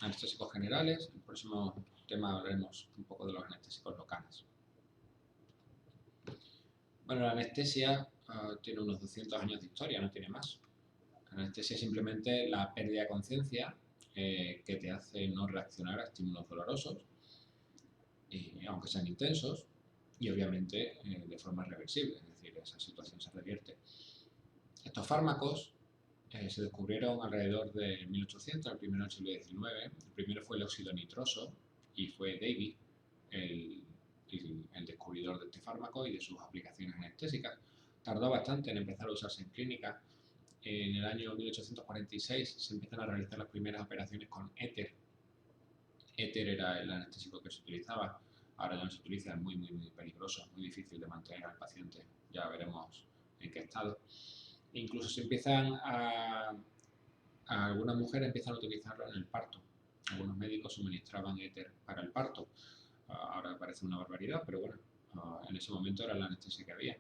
anestésicos generales. En el próximo tema hablaremos un poco de los anestésicos locales. Bueno, la anestesia tiene unos 200 años de historia, no tiene más. La anestesia es simplemente la pérdida de conciencia que te hace no reaccionar a estímulos dolorosos, aunque sean intensos, y obviamente de forma reversible, es decir, esa situación se revierte. Estos fármacos se descubrieron alrededor de 1800, el primero en el siglo XIX. El primero fue el óxido nitroso y fue Davy el descubridor de este fármaco y de sus aplicaciones anestésicas. Tardó bastante en empezar a usarse en clínica. En el año 1846 se empiezan a realizar las primeras operaciones con éter. Éter era el anestésico que se utilizaba. Ahora ya no se utiliza, es muy peligroso, muy difícil de mantener al paciente. Ya veremos en qué estado. Incluso se empiezan algunas mujeres empiezan a utilizarlo en el parto. Algunos médicos suministraban éter para el parto. Ahora parece una barbaridad, pero bueno, en ese momento era la anestesia que había.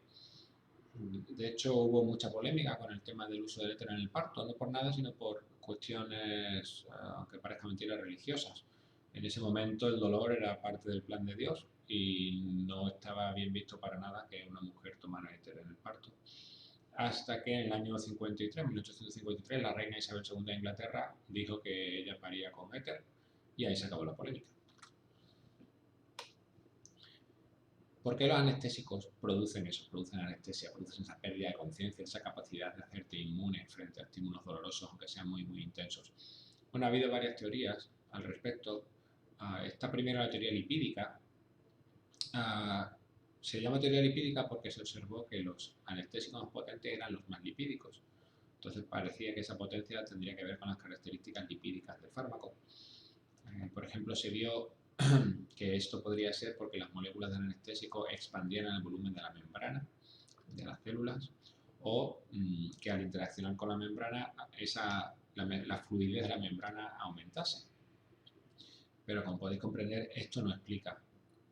De hecho, hubo mucha polémica con el tema del uso del éter en el parto, no por nada, sino por cuestiones, aunque parezca mentira, religiosas. En ese momento el dolor era parte del plan de Dios y no estaba bien visto para nada que una mujer tomara éter en el parto. Hasta que en el año 1853, la reina Isabel II de Inglaterra dijo que ella paría con éter y ahí se acabó la polémica. ¿Por qué los anestésicos producen eso? Producen anestesia, producen esa pérdida de conciencia, esa capacidad de hacerte inmune frente a estímulos dolorosos, aunque sean muy intensos. Bueno, ha habido varias teorías al respecto. Esta primera, la teoría lipídica. Se llama teoría lipídica porque se observó que los anestésicos más potentes eran los más lipídicos. Entonces parecía que esa potencia tendría que ver con las características lipídicas del fármaco. Por ejemplo, se vio que esto podría ser porque las moléculas del anestésico expandieran el volumen de la membrana de las células o que al interaccionar con la membrana la fluidez de la membrana aumentase. Pero como podéis comprender, esto no explica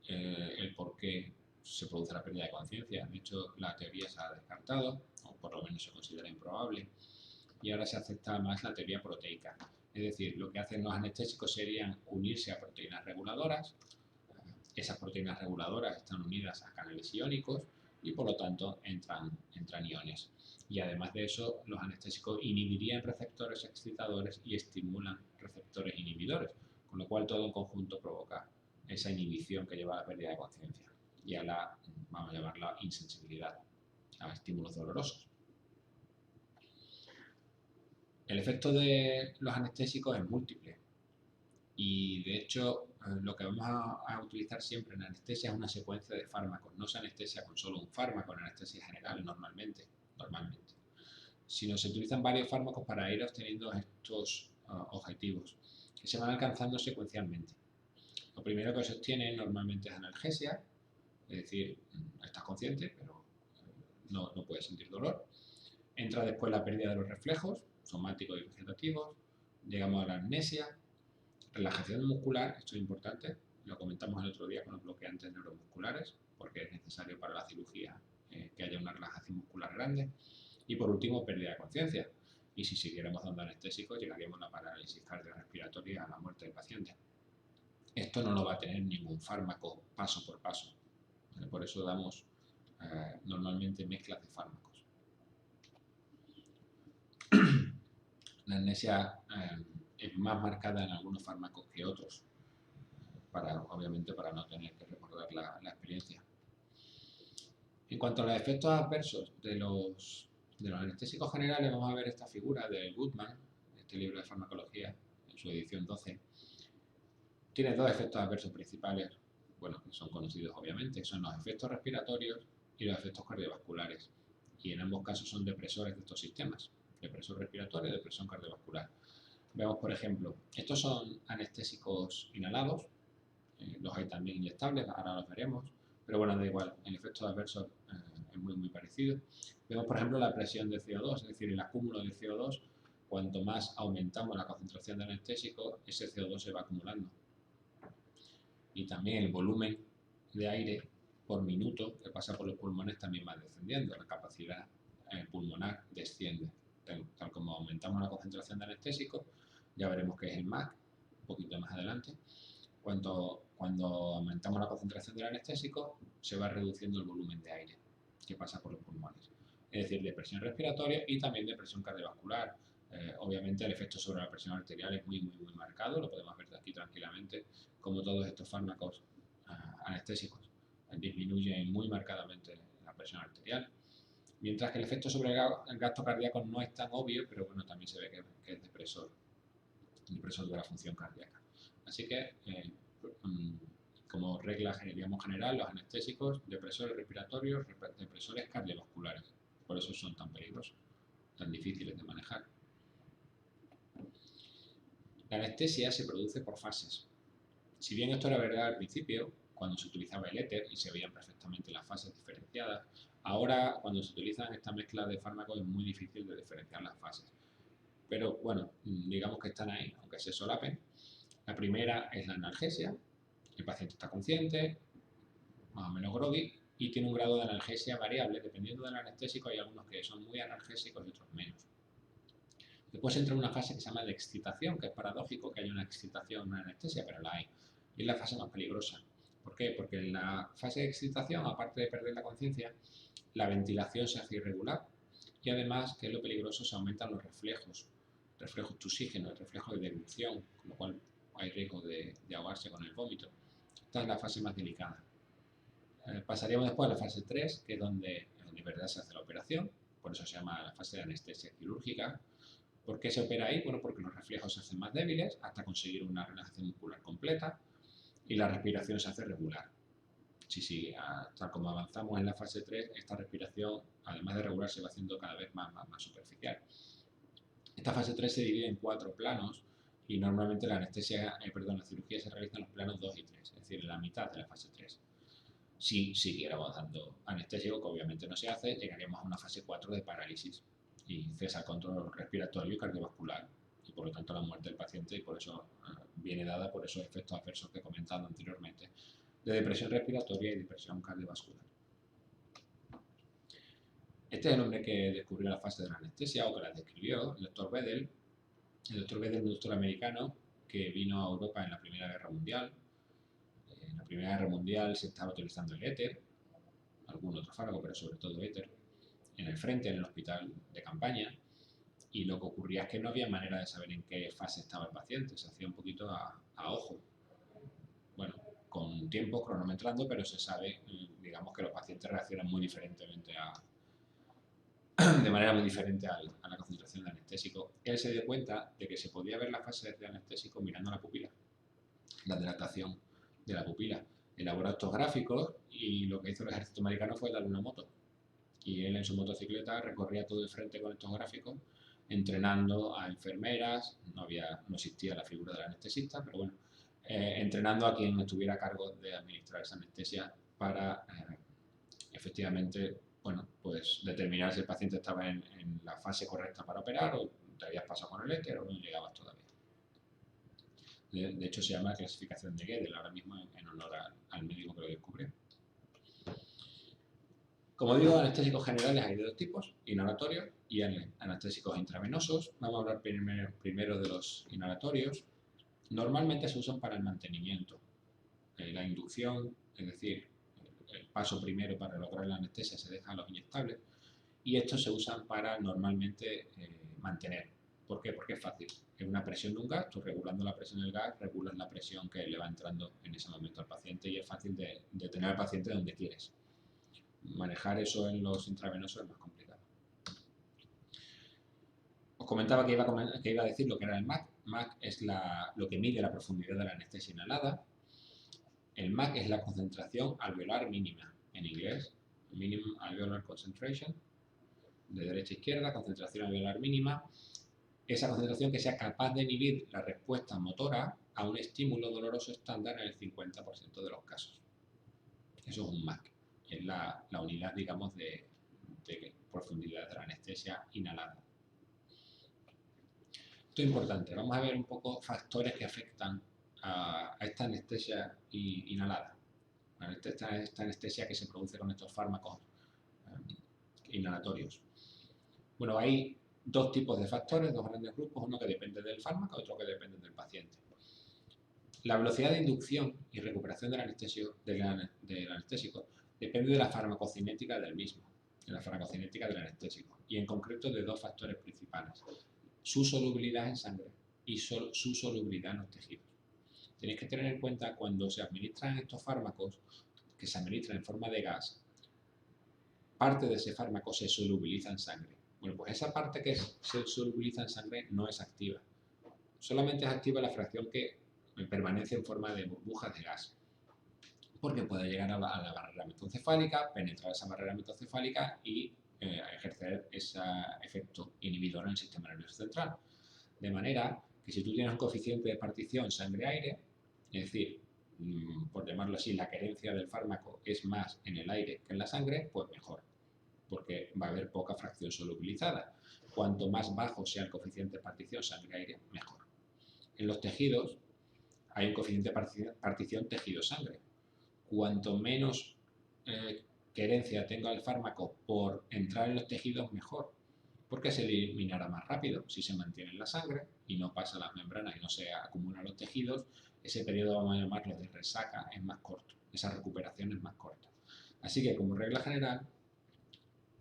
el por qué se produce la pérdida de conciencia. De hecho, la teoría se ha descartado, o por lo menos se considera improbable, y ahora se acepta más la teoría proteica. Es decir, lo que hacen los anestésicos serían unirse a proteínas reguladoras. Esas proteínas reguladoras están unidas a canales iónicos y por lo tanto entran iones. Y además de eso, los anestésicos inhibirían receptores excitadores y estimulan receptores inhibidores, con lo cual todo en conjunto provoca esa inhibición que lleva a la pérdida de conciencia y a la, vamos a llamarla, insensibilidad a estímulos dolorosos. El efecto de los anestésicos es múltiple y de hecho lo que vamos a utilizar siempre en anestesia es una secuencia de fármacos. No se anestesia con solo un fármaco en anestesia general normalmente, sino se utilizan varios fármacos para ir obteniendo estos objetivos que se van alcanzando secuencialmente. Lo primero que se obtiene normalmente es analgesia, es decir, estás consciente pero no puedes sentir dolor. Entra después la pérdida de los reflejos somáticos y vegetativos, llegamos a la amnesia, relajación muscular, esto es importante, lo comentamos el otro día con los bloqueantes neuromusculares, porque es necesario para la cirugía que haya una relajación muscular grande, y por último pérdida de conciencia, y si siguiéramos dando anestésicos llegaríamos a la parálisis cardiorrespiratoria, a la muerte del paciente. Esto no lo va a tener ningún fármaco paso por paso, por eso damos normalmente mezclas de fármacos. La amnesia es más marcada en algunos fármacos que otros, obviamente para no tener que recordar la experiencia. En cuanto a los efectos adversos de los anestésicos generales, vamos a ver esta figura de Goodman, este libro de farmacología, en su edición 12. Tiene dos efectos adversos principales, bueno, que son conocidos obviamente, son los efectos respiratorios y los efectos cardiovasculares. Y en ambos casos son depresores de estos sistemas, depresor respiratorio y depresión cardiovascular. Vemos, por ejemplo, estos son anestésicos inhalados, los hay también inyectables, ahora los veremos, pero bueno, da igual, el efecto adverso es muy parecido. Vemos, por ejemplo, la presión de CO2, es decir, el acúmulo de CO2, cuanto más aumentamos la concentración de anestésico, ese CO2 se va acumulando. Y también el volumen de aire por minuto que pasa por los pulmones también va descendiendo, la capacidad pulmonar desciende. Tal como aumentamos la concentración de anestésico, Ya veremos qué es el MAC un poquito más adelante. Cuando aumentamos la concentración del anestésico, se va reduciendo el volumen de aire que pasa por los pulmones. Es decir, de presión respiratoria y también de presión cardiovascular. Obviamente el efecto sobre la presión arterial es muy marcado, lo podemos ver de aquí tranquilamente, como todos estos fármacos anestésicos disminuyen muy marcadamente la presión arterial. Mientras que el efecto sobre el gasto cardíaco no es tan obvio, pero bueno, también se ve que es depresor de la función cardíaca. Así que, como regla general, los anestésicos, depresores respiratorios, depresores cardiovasculares. Por eso son tan peligrosos, tan difíciles de manejar. La anestesia se produce por fases. Si bien esto era verdad al principio, cuando se utilizaba el éter y se veían perfectamente las fases diferenciadas, ahora cuando se utilizan esta mezcla de fármacos es muy difícil de diferenciar las fases. Pero bueno, digamos que están ahí, aunque se solapen. La primera es la analgesia. El paciente está consciente, más o menos groggy, y tiene un grado de analgesia variable. Dependiendo del anestésico, hay algunos que son muy analgésicos y otros menos. Después entra una fase que se llama de excitación, que es paradójico que haya una excitación, una anestesia, pero la hay. Y es la fase más peligrosa. ¿Por qué? Porque en la fase de excitación, aparte de perder la conciencia, la ventilación se hace irregular y además, que es lo peligroso, se aumentan los reflejos tusígenos, el reflejo de deglución, con lo cual hay riesgo de ahogarse con el vómito. Esta es la fase más delicada. Pasaríamos después a la fase 3, que es donde de verdad se hace la operación, por eso se llama la fase de anestesia quirúrgica. ¿Por qué se opera ahí? Bueno, porque los reflejos se hacen más débiles hasta conseguir una relajación muscular completa y la respiración se hace regular. Sí, tal como avanzamos en la fase 3, esta respiración, además de regular, se va haciendo cada vez más superficial. Esta fase 3 se divide en 4 planos y normalmente la cirugía se realiza en los planos 2 y 3, es decir, en la mitad de la fase 3. Si siguiéramos dando anestésico, que obviamente no se hace, llegaríamos a una fase 4 de parálisis y cesa el control respiratorio y cardiovascular y por lo tanto la muerte del paciente, y por eso viene dada por esos efectos adversos que he comentado anteriormente de depresión respiratoria y depresión cardiovascular. Este es el hombre que descubrió la fase de la anestesia o que la describió, el Dr. Bedell. El Dr. Bedell es un doctor americano que vino a Europa en la Primera Guerra Mundial. En la Primera Guerra Mundial se estaba utilizando el éter, algún otro fármaco, pero sobre todo éter, en el frente, en el hospital de campaña, y lo que ocurría es que no había manera de saber en qué fase estaba el paciente, se hacía un poquito a ojo. Bueno, con tiempo cronometrando, pero se sabe, digamos, que los pacientes reaccionan muy diferentemente de manera muy diferente a la concentración de anestésico. Él se dio cuenta de que se podía ver la fase de anestésico mirando la pupila, la dilatación de la pupila. Elaboró estos gráficos y lo que hizo el ejército americano fue darle una moto. Y él en su motocicleta recorría todo el frente con estos gráficos, entrenando a enfermeras, no existía la figura del anestesista, pero bueno, entrenando a quien estuviera a cargo de administrar esa anestesia para efectivamente, bueno, pues determinar si el paciente estaba en la fase correcta para operar o te habías pasado con el éter o no llegabas todavía. De hecho, se llama clasificación de Gödel ahora mismo en honor al médico que lo descubrió. Como digo, anestésicos generales hay de dos tipos, inhalatorios y anestésicos intravenosos. Vamos a hablar primero de los inhalatorios. Normalmente se usan para el mantenimiento, la inducción, es decir, el paso primero para lograr la anestesia se deja a los inyectables, y estos se usan para normalmente mantener. ¿Por qué? Porque es fácil. Es una presión de un gas, tú regulando la presión del gas, regulas la presión que le va entrando en ese momento al paciente y es fácil de tener al paciente donde quieres. Manejar eso en los intravenosos es más complicado. Os comentaba que iba a decir lo que era el MAC. MAC es lo que mide la profundidad de la anestesia inhalada. El MAC es la concentración alveolar mínima, en inglés, Minimum Alveolar Concentration, de derecha a izquierda, concentración alveolar mínima. Esa concentración que sea capaz de inhibir la respuesta motora a un estímulo doloroso estándar en el 50% de los casos. Eso es un MAC. Es la unidad, digamos, de profundidad de la anestesia inhalada. Esto es importante. Vamos a ver un poco factores que afectan a esta anestesia inhalada. Esta anestesia que se produce con estos fármacos inhalatorios. Bueno, hay dos tipos de factores, dos grandes grupos, uno que depende del fármaco, otro que depende del paciente. La velocidad de inducción y recuperación del anestésico depende de la farmacocinética del mismo, de la farmacocinética del anestésico, y en concreto de dos factores principales: su solubilidad en sangre y su solubilidad en los tejidos. Tenéis que tener en cuenta cuando se administran estos fármacos, que se administran en forma de gas, parte de ese fármaco se solubiliza en sangre. Bueno, pues esa parte que se solubiliza en sangre no es activa. Solamente es activa la fracción que permanece en forma de burbujas de gas, porque puede llegar a la barrera mesencefálica, penetrar esa barrera mesencefálica y ejercer ese efecto inhibidor en el sistema nervioso central. De manera que si tú tienes un coeficiente de partición sangre-aire, es decir, por llamarlo así, la querencia del fármaco es más en el aire que en la sangre, pues mejor, porque va a haber poca fracción solubilizada. Cuanto más bajo sea el coeficiente de partición sangre-aire, mejor. En los tejidos hay un coeficiente de partición tejido-sangre. Cuanto menos querencia tenga el fármaco por entrar en los tejidos, mejor, porque se eliminará más rápido. Si se mantiene en la sangre y no pasa las membranas y no se acumula en los tejidos, ese periodo, vamos a llamarlo de resaca, es más corto, esa recuperación es más corta. Así que, como regla general,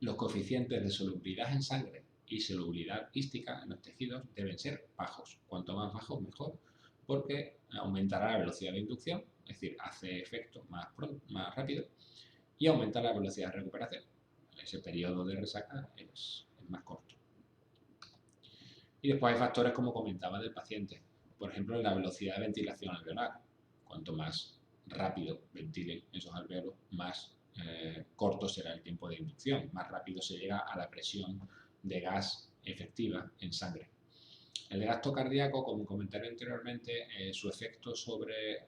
los coeficientes de solubilidad en sangre y solubilidad hística en los tejidos deben ser bajos. Cuanto más bajos, mejor, porque aumentará la velocidad de inducción, es decir, hace efecto más rápido, y aumenta la velocidad de recuperación. Ese periodo de resaca es más corto. Y después hay factores, como comentaba, del paciente. Por ejemplo, la velocidad de ventilación alveolar. Cuanto más rápido ventilen esos alveolos, más corto será el tiempo de inducción, más rápido se llega a la presión de gas efectiva en sangre. El gasto cardíaco, como comenté anteriormente, su efecto sobre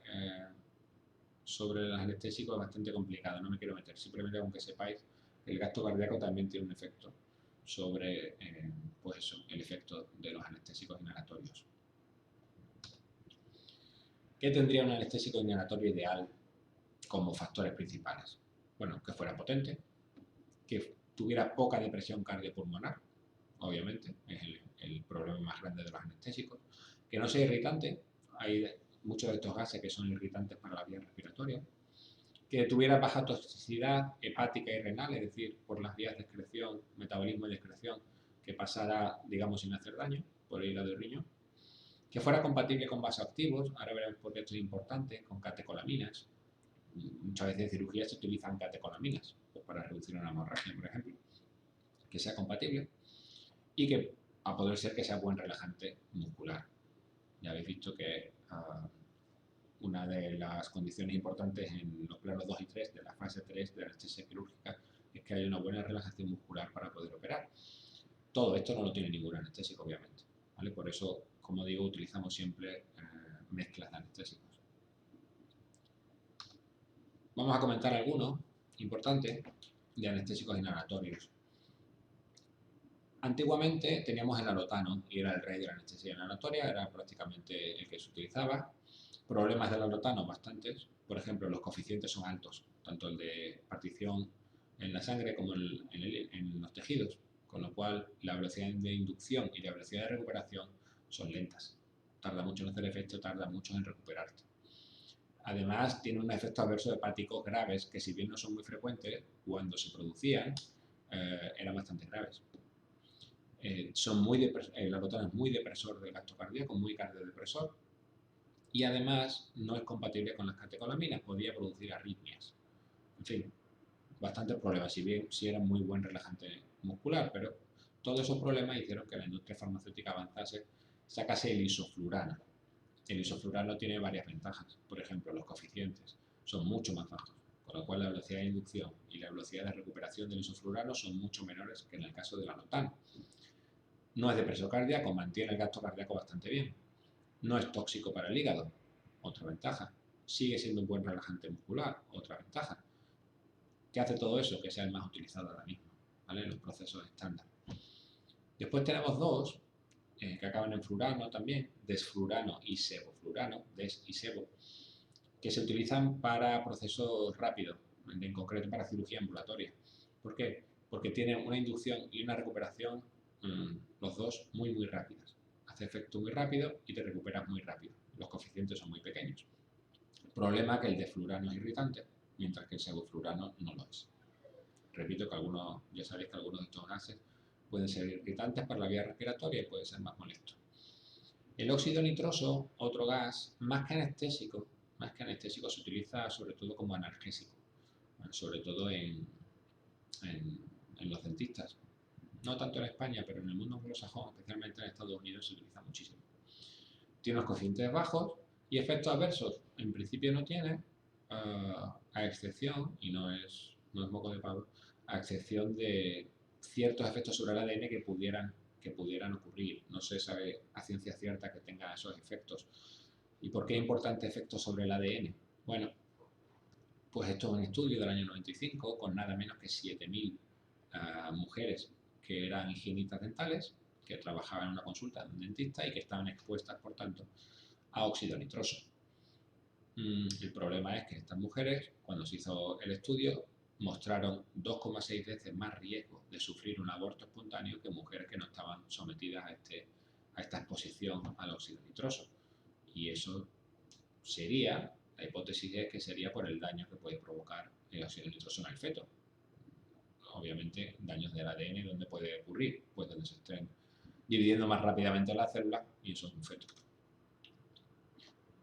los anestésicos es bastante complicado, no me quiero meter, simplemente con que sepáis que el gasto cardíaco también tiene un efecto sobre pues eso, el efecto de los anestésicos inhalatorios. ¿Qué tendría un anestésico inhalatorio ideal como factores principales? Bueno, que fuera potente, que tuviera poca depresión cardiopulmonar, obviamente, es el problema más grande de los anestésicos, que no sea irritante, hay muchos de estos gases que son irritantes para la vía respiratoria, que tuviera baja toxicidad hepática y renal, es decir, por las vías de excreción, metabolismo y excreción, que pasara, digamos, sin hacer daño por el hígado y riñón, que fuera compatible con vasoactivos, ahora veremos por qué esto es importante, con catecolaminas. Muchas veces en cirugía se utilizan catecolaminas pues para reducir una hemorragia, por ejemplo, que sea compatible y que, a poder ser, que sea buen relajante muscular. Ya habéis visto que una de las condiciones importantes en los planos 2 y 3 de la fase 3 de la anestesia quirúrgica es que haya una buena relajación muscular para poder operar. Todo esto no lo tiene ningún anestésico, obviamente, ¿vale? Por eso, como digo, utilizamos siempre mezclas de anestésicos. Vamos a comentar algunos importantes de anestésicos inhalatorios. Antiguamente teníamos el alotano y era el rey de la anestesia inhalatoria, era prácticamente el que se utilizaba. Problemas del alotano bastantes, por ejemplo, los coeficientes son altos, tanto el de partición en la sangre como en los tejidos, con lo cual la velocidad de inducción y la velocidad de recuperación son lentas. Tarda mucho en hacer efecto, tarda mucho en recuperarte. Además, tiene un efecto adverso hepáticos graves que, si bien no son muy frecuentes, cuando se producían eran bastante graves. El alotano es muy depresor del gasto cardíaco, muy cardiodepresor, y además no es compatible con las catecolaminas, podía producir arritmias. En fin, bastantes problemas, si bien sí era muy buen relajante muscular, pero todos esos problemas hicieron que la industria farmacéutica avanzase, sacase el isoflurano. El isoflurano tiene varias ventajas, por ejemplo, los coeficientes son mucho más bajos, con lo cual la velocidad de inducción y la velocidad de recuperación del isoflurano son mucho menores que en el caso del alotano. No es depresor cardíaco, mantiene el gasto cardíaco bastante bien. No es tóxico para el hígado, otra ventaja. Sigue siendo un buen relajante muscular, otra ventaja. ¿Qué hace todo eso? Que sea el más utilizado ahora mismo, ¿vale? En los procesos estándar. Después tenemos dos que acaban en flurano también, desflurano y sevoflurano, des y sevo, que se utilizan para procesos rápidos, en concreto para cirugía ambulatoria. ¿Por qué? Porque tienen una inducción y una recuperación los dos muy rápidas. Hace efecto muy rápido y te recuperas muy rápido. Los coeficientes son muy pequeños. Problema que el desflurano es irritante, mientras que el sevoflurano no lo es. Repito que ya sabéis que algunos de estos gases pueden ser irritantes para la vía respiratoria y pueden ser más molestos. El óxido nitroso, otro gas, más que anestésico se utiliza sobre todo como analgésico, sobre todo en los dentistas. No tanto en España, pero en el mundo anglosajón, especialmente en Estados Unidos, se utiliza muchísimo. Tiene unos coeficientes bajos y efectos adversos en principio no tiene, a excepción, y no es moco de pavo, a excepción de ciertos efectos sobre el ADN que pudieran ocurrir. No se sabe a ciencia cierta que tenga esos efectos. ¿Y por qué es importante efectos sobre el ADN? Bueno, pues esto es un estudio del año 95 con nada menos que 7.000 mujeres que eran higienistas dentales, que trabajaban en una consulta de un dentista y que estaban expuestas, por tanto, a óxido nitroso. El problema es que estas mujeres, cuando se hizo el estudio, mostraron 2,6 veces más riesgo de sufrir un aborto espontáneo que mujeres que no estaban sometidas a esta exposición al óxido nitroso. Y eso sería, la hipótesis es que sería por el daño que puede provocar el óxido nitroso en el feto. Obviamente, daños del ADN, ¿dónde puede ocurrir? Pues donde se estén dividiendo más rápidamente las células y eso es un feto.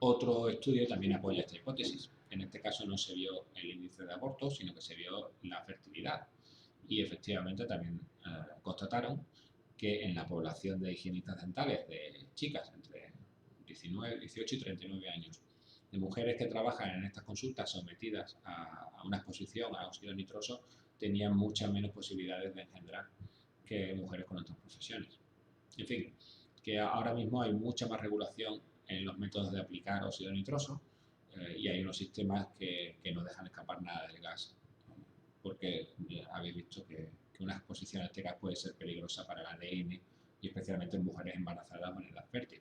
Otro estudio también apoya esta hipótesis. En este caso no se vio el índice de abortos, sino que se vio la fertilidad. Y efectivamente también constataron que en la población de higienistas dentales de chicas entre 18 y 39 años, de mujeres que trabajan en estas consultas sometidas a una exposición a óxido nitroso, tenían muchas menos posibilidades de engendrar que mujeres con otras profesiones. En fin, que ahora mismo hay mucha más regulación en los métodos de aplicar óxido nitroso y hay unos sistemas que no dejan escapar nada del gas, porque habéis visto que una exposición a este gas puede ser peligrosa para el ADN y especialmente en mujeres embarazadas o en edad fértil.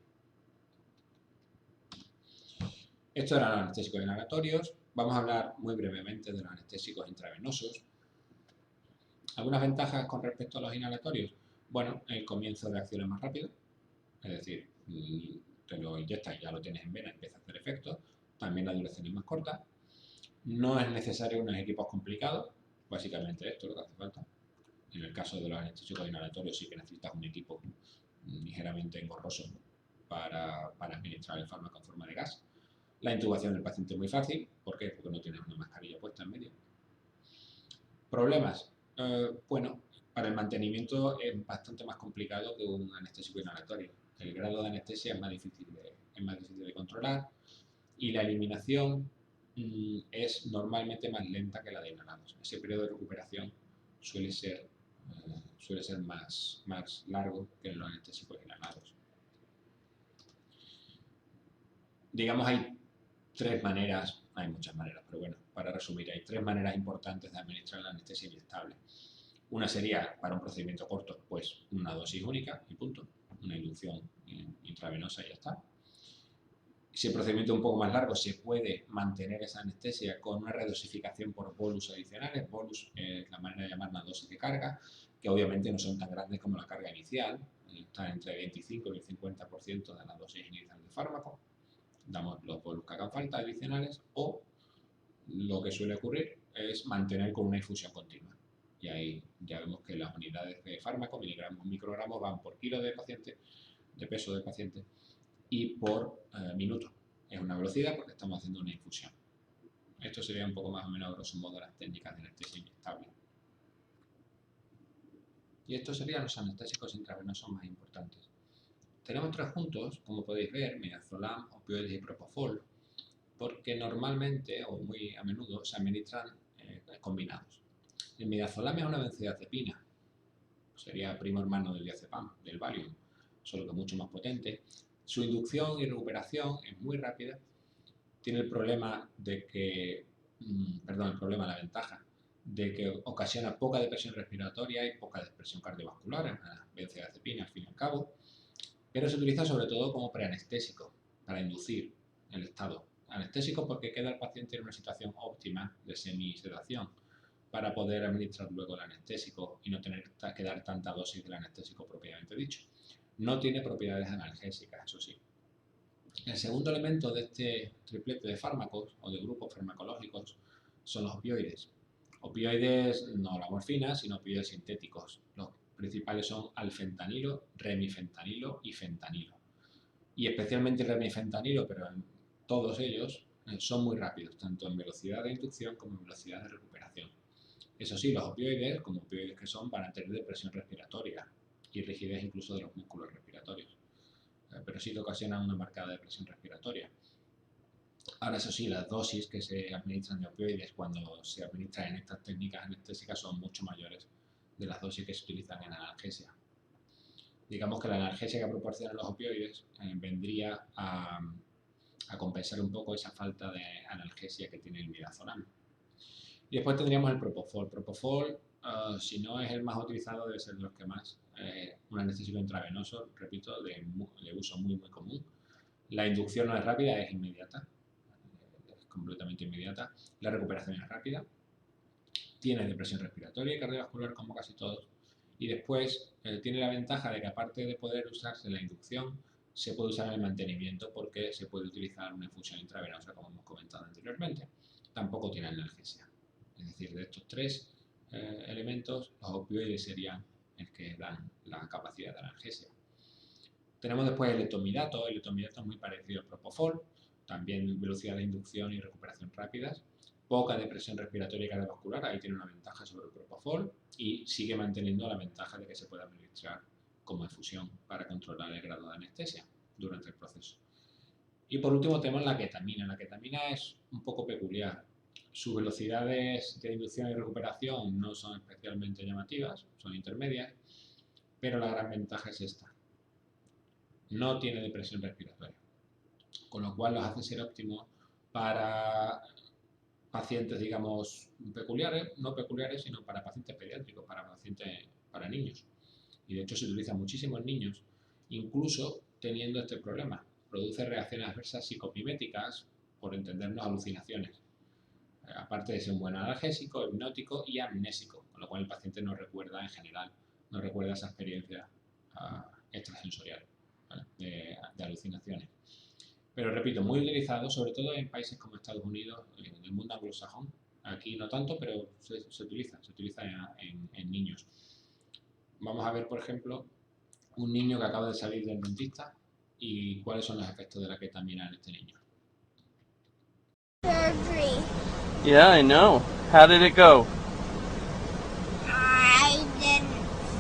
Estos eran los anestésicos inhalatorios. Vamos a hablar muy brevemente de los anestésicos intravenosos. ¿Algunas ventajas con respecto a los inhalatorios? Bueno, el comienzo de acción es más rápido, es decir, te lo inyectas y ya lo tienes en vena, empieza a hacer efecto. También la duración es más corta. No es necesario unos equipos complicados, básicamente esto es lo que hace falta. En el caso de los anestésicos inhalatorios sí que necesitas un equipo ligeramente engorroso para administrar el fármaco en forma de gas. La intubación del paciente es muy fácil. ¿Por qué? Porque no tienes una mascarilla puesta en medio. ¿Problemas? Bueno, para el mantenimiento es bastante más complicado que un anestésico inhalatorio. El grado de anestesia es más difícil de controlar y la eliminación es normalmente más lenta que la de inhalados. Ese periodo de recuperación suele ser más largo que en los anestésicos inhalados. Digamos, hay tres maneras, hay muchas maneras, pero bueno, para resumir, hay tres maneras importantes de administrar la anestesia inyectable. Una sería, para un procedimiento corto, pues una dosis única y punto, una inducción intravenosa y ya está. Si el procedimiento es un poco más largo, se puede mantener esa anestesia con una redosificación por bolus adicionales. Bolus es la manera de llamar la dosis de carga, que obviamente no son tan grandes como la carga inicial, están entre el 25 y el 50% de la dosis inicial del fármaco. Damos los bolus que hagan falta adicionales, o lo que suele ocurrir es mantener con una infusión continua. Y ahí ya vemos que las unidades de fármaco, miligramos, microgramos, van por kilo de paciente, de peso del paciente, y por minuto. Es una velocidad porque estamos haciendo una infusión. Esto sería un poco más o menos, grosso modo, las técnicas de anestesia inyectable. Y estos serían los anestésicos intravenosos más importantes. Tenemos tres juntos, como podéis ver, midazolam, opioides y propofol, porque normalmente, o muy a menudo, se administran combinados. El midazolam es una benzodiazepina, sería primo hermano del diazepam, del Valium, solo que mucho más potente. Su inducción y recuperación es muy rápida. Tiene el problema de que, la ventaja de que ocasiona poca depresión respiratoria y poca depresión cardiovascular, es una benzodiazepina al fin y al cabo, pero se utiliza sobre todo como preanestésico, para inducir el estado anestésico porque queda el paciente en una situación óptima de semisedación. para poder administrar luego el anestésico y no tener que dar tanta dosis del anestésico propiamente dicho. No tiene propiedades analgésicas, eso sí. El segundo elemento de este triplete de fármacos o de grupos farmacológicos son los opioides. Opioides, no la morfina, sino opioides sintéticos. Los principales son alfentanilo, remifentanilo y fentanilo. Y especialmente el remifentanilo, pero en todos ellos son muy rápidos, tanto en velocidad de inducción como en velocidad de recuperación. Eso sí, los opioides, como opioides que son, van a tener depresión respiratoria y rigidez incluso de los músculos respiratorios, pero sí que ocasionan una marcada depresión respiratoria. Ahora, eso sí, las dosis que se administran de opioides cuando se administran en estas técnicas anestésicas son mucho mayores de las dosis que se utilizan en analgesia. Digamos que la analgesia que proporcionan los opioides vendría a compensar un poco esa falta de analgesia que tiene el midazolam. Y después tendríamos el propofol. Propofol, si no es el más utilizado, debe ser de los que más. Un anestésico intravenoso, repito, de uso muy común. La inducción no es rápida, es inmediata. Es completamente inmediata. La recuperación es rápida. Tiene depresión respiratoria y cardiovascular como casi todos. Y después tiene la ventaja de que aparte de poder usarse en la inducción, se puede usar en el mantenimiento porque se puede utilizar una infusión intravenosa como hemos comentado anteriormente. Tampoco tiene analgesia. Es decir, de estos tres elementos, los opioides serían el que dan la capacidad de analgesia. Tenemos después el etomidato. El etomidato es muy parecido al propofol, también velocidad de inducción y recuperación rápidas, poca depresión respiratoria y cardiovascular, ahí tiene una ventaja sobre el propofol y sigue manteniendo la ventaja de que se puede administrar como infusión para controlar el grado de anestesia durante el proceso. Y por último tenemos la ketamina. La ketamina es un poco peculiar. Sus velocidades de inducción y recuperación no son especialmente llamativas, son intermedias, pero la gran ventaja es esta. No tiene depresión respiratoria, con lo cual los hace ser óptimos para pacientes, digamos, peculiares, no peculiares, sino para pacientes pediátricos, para niños. Y de hecho se utiliza muchísimo en niños, incluso teniendo este problema. Produce reacciones adversas psicomiméticas, por entendernos alucinaciones. Aparte de ser un buen analgésico, hipnótico y amnésico, con lo cual el paciente no recuerda en general, no recuerda esa experiencia extrasensorial, ¿vale? de alucinaciones. Pero repito, muy utilizado, sobre todo en países como Estados Unidos, en el mundo anglosajón. Aquí no tanto, pero se utiliza en niños. Vamos a ver, por ejemplo, un niño que acaba de salir del dentista y cuáles son los efectos de la ketamina en este niño. Surgery. Yeah, I know. How did it go? I didn't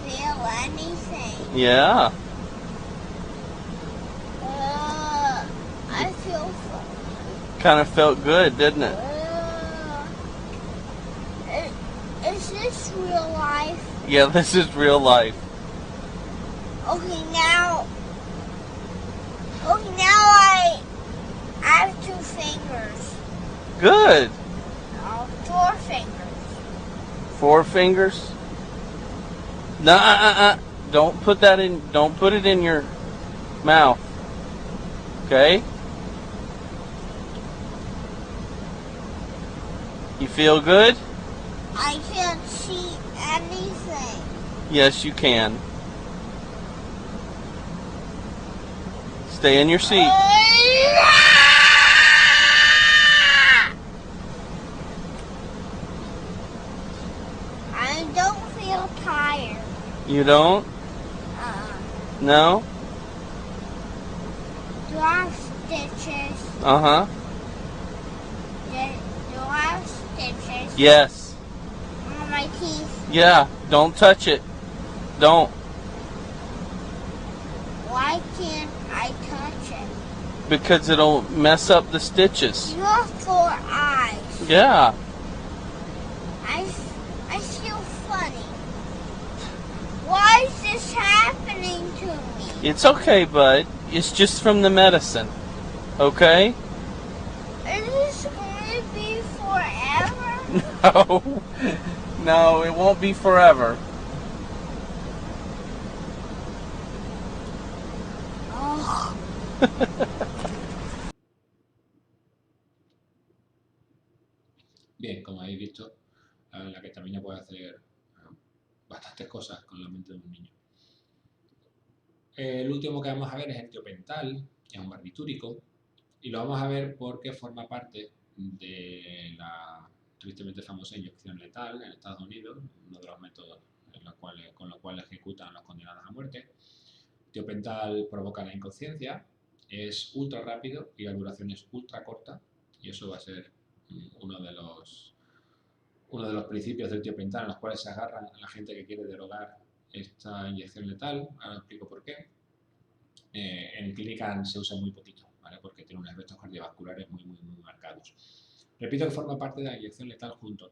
feel anything. Yeah. I feel fine. Kind of felt good, didn't it? Is this real life? Yeah, this is real life. Okay, now I have 2 fingers. Good. No, 4 fingers. 4 fingers. No, don't put that in. Don't put it in your mouth. Okay. You feel good? I can't see anything. Yes, you can. Stay in your seat. I don't feel tired. You don't? No? Do I have stitches? Uh-huh. Do I have stitches Yes. on my teeth? Yeah, don't touch it. Don't. Why can't I touch it? Because it'll mess up the stitches. You have 4 eyes. Yeah. I feel funny. Why is this happening to me? It's okay, bud. It's just from the medicine. Okay? Is this going to be forever? No. No, it won't be forever. Oh. Bien, como habéis visto, en la que también ya puede hacer bastantes cosas con la mente de un niño. El último que vamos a ver es el tiopental, que es un barbitúrico, y lo vamos a ver porque forma parte de la tristemente famosa inyección letal en Estados Unidos, uno de los métodos con los cuales ejecutan a los condenados a muerte. Tiopental provoca la inconsciencia, es ultra rápido y la duración es ultra corta, y eso va a ser uno de los principios del tiopental en los cuales se agarran a la gente que quiere derogar esta inyección letal. Ahora explico por qué. En clínica se usa muy poquito, ¿vale? Porque tiene unos efectos cardiovasculares muy marcados. Repito que forma parte de la inyección letal junto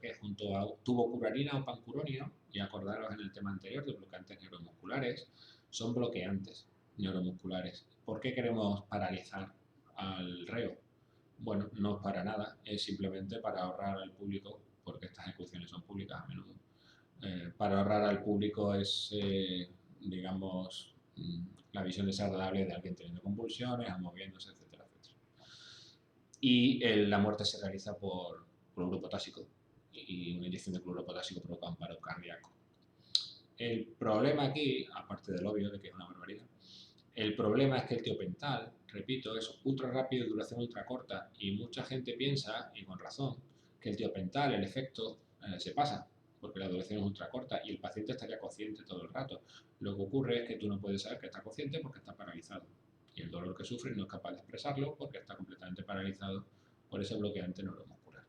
a tubocurarina o pancuronio, y acordaros en el tema anterior de bloqueantes neuromusculares, son bloqueantes neuromusculares. ¿Por qué queremos paralizar al reo? Bueno, no es para nada, es simplemente para ahorrar al público, porque estas ejecuciones son públicas a menudo, para ahorrar al público digamos, la visión desagradable de alguien teniendo convulsiones, moviéndose, etcétera, etcétera. Y la muerte se realiza por cloruro potásico, y una inyección de cloruro potásico provoca un paro cardíaco. El problema aquí, aparte del obvio de que es una barbaridad, el problema es que el tiopental, repito, es ultra rápido y duración ultra corta, y mucha gente piensa, y con razón, que el tiopental, el efecto, se pasa, porque la duración es ultra corta y el paciente estaría consciente todo el rato. Lo que ocurre es que tú no puedes saber que está consciente porque está paralizado, y el dolor que sufre no es capaz de expresarlo porque está completamente paralizado por ese bloqueante neuromuscular.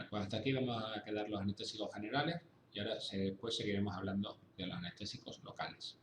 Pues hasta aquí vamos a quedar los anestésicos generales, y ahora después seguiremos hablando de los anestésicos locales.